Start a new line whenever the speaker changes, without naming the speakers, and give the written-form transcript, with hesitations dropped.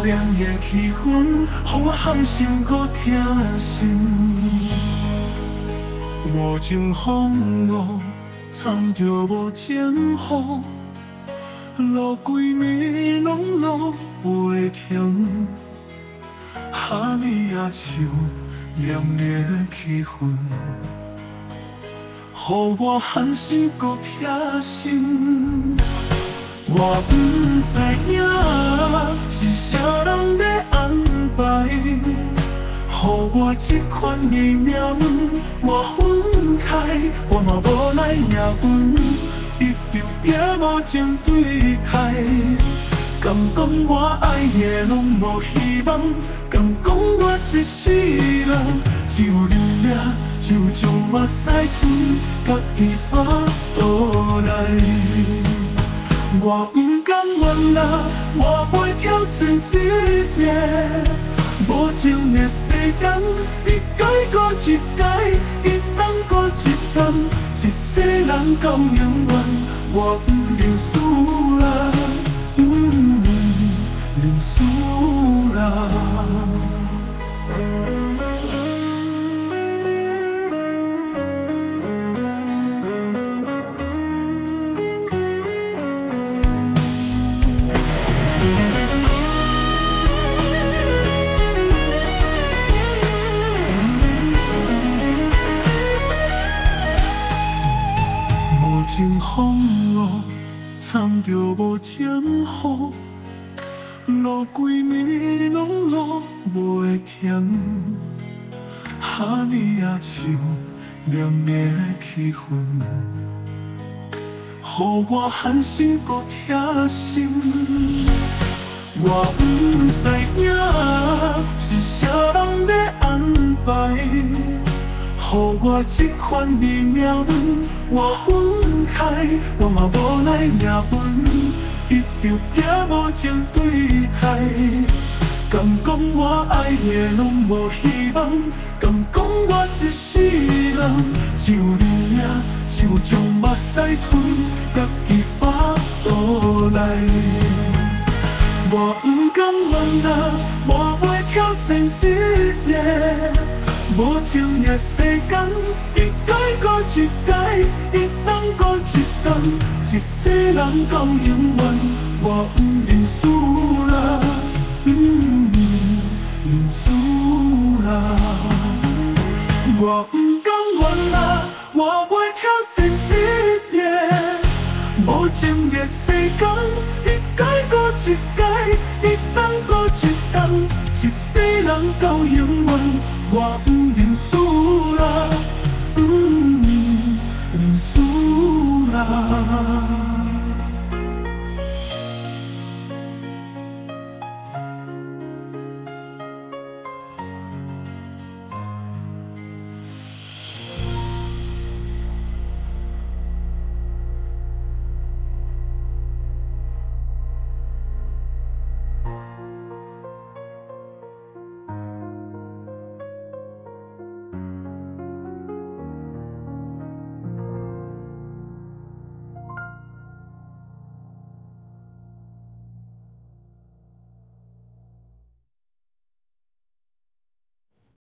凉的气氛，予我寒心搁疼心。无情风雨，惨着无前途，路规暝拢路袂停，哈你也像凉的气氛，予我寒心搁疼心。我不知影是啥人在安排，予我这款的命运，我分开，我嘛无奈命运，一直拼无情对待。敢讲我爱的拢无希望，敢讲我一世人只有流命，就将目屎吞，家己巴肚内。我不甘愿啦，我袂挑战一个无情的世间，一改过一改，一天过一天，一世人到永远，我不认输啦，认输啦。情风雨，惨着无前途，路规暝拢路袂停，哈你也像凉的气氛，予我寒心搁疼心。我不知影是啥人在安排，予我这款的命运，我分开，我嘛无奈命运，一直拼无情对待。敢讲我爱的拢无希望，敢讲我一世人只有流命，只有将目屎吞，家己巴肚内。我不甘愿啦，我袂挑战一个无情的世间，一改过一改，一天过一天，一世人到永远，我不认输啦，认输啦。我不甘愿啦，我袂挑战一个无情的世间，一改过一改，一天过一天，一世人到永远，我不